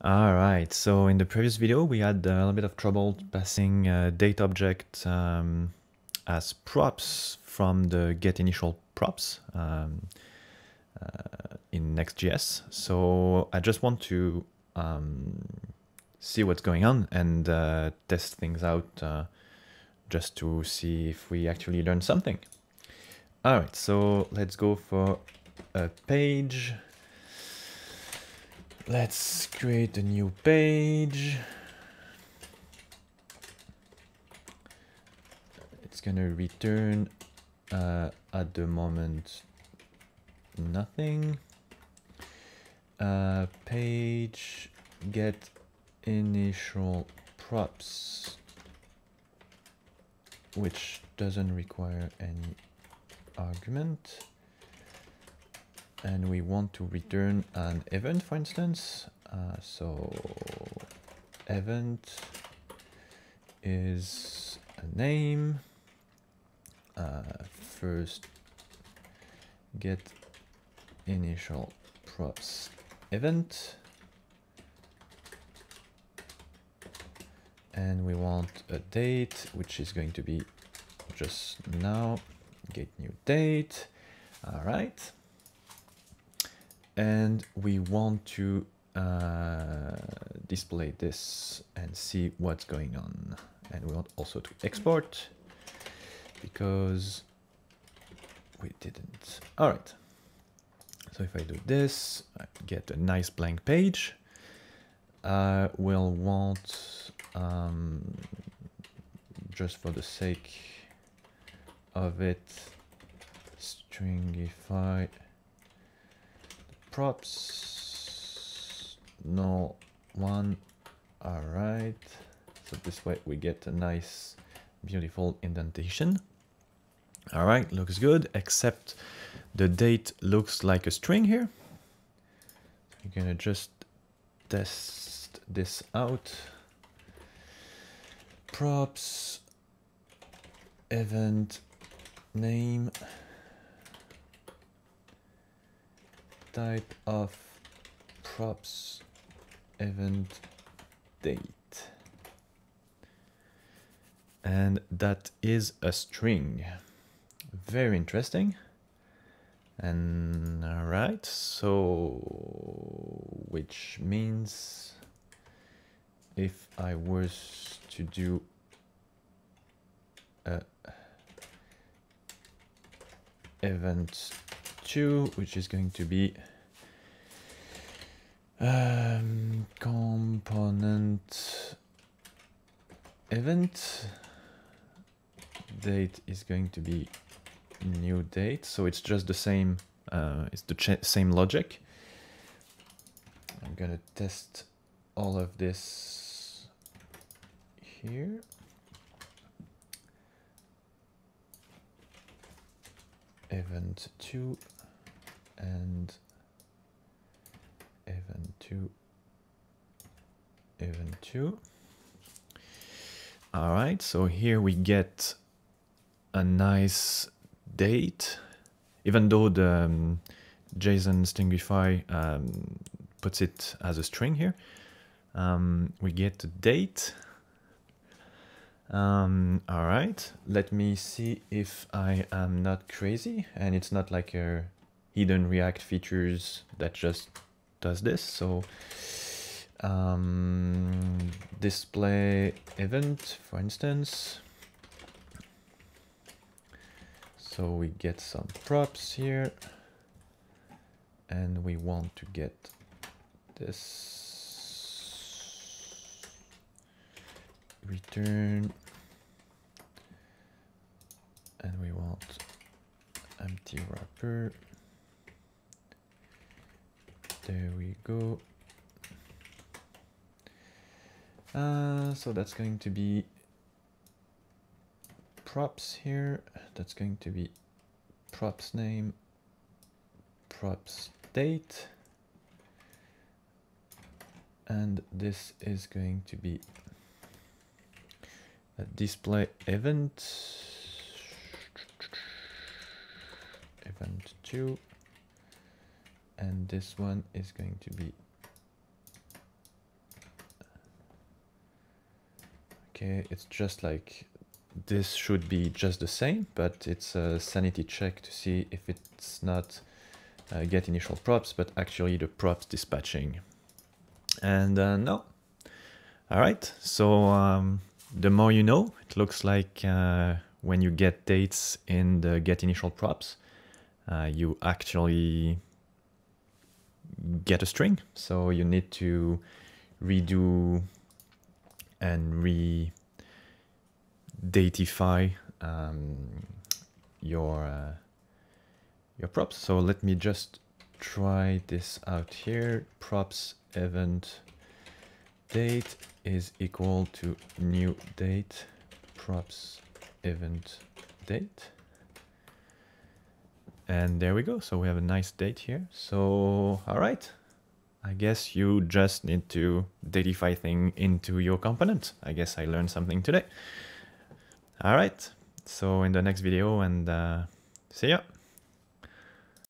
All right, so in the previous video, we had a little bit of trouble passing date object as props from the getInitialprops in Next.js. So I just want to see what's going on and test things out just to see if we actually learn something. All right, so let's go for a page. Let's create a new page. It's gonna return at the moment nothing. Page get initial props, which doesn't require any argument. And we want to return an event, for instance. So event is a name. First get initial props event. And we want a date, which is going to be just now, get new date. All right. And we want to display this and see what's going on. And we want also to export because we didn't. All right. So if I do this, I get a nice blank page. We'll want, just for the sake of it, stringify props null one. All right, so this way we get a nice beautiful indentation. All right, looks good, except the date looks like a string here. We're gonna just test this out. Props event name type of props event date, and that is a string. Very interesting. And all right, so which means if I was to do a event 2, which is going to be component event, date is going to be new date, so it's just the same, it's the same logic. I'm gonna test all of this here. Event 2 and event 2, event 2. All right, so here we get a nice date, even though the JSON stringify puts it as a string here. We get the date. All right, let me see if I am not crazy and it's not like a hidden React features that just does this. So display event, for instance. So we get some props here and we want to get this return, and we want empty wrapper. There we go. So that's going to be props here. That's going to be props name, props date, and this is going to be a display event, event 2, and this one is going to be Okay, it's just like this should be just the same, but it's a sanity check to see if it's not getInitialProps, but actually the props dispatching. And no. All right, so the more you know. It looks like when you get dates in the getInitialProps, you actually get a string. So you need to redo and re-datify your props. So let me just try this out here. Props event date is equal to new date props event date. And there we go. So we have a nice date here. So, all right. I guess you just need to datify thing into your component. I guess I learned something today. All right. So in the next video, and see ya.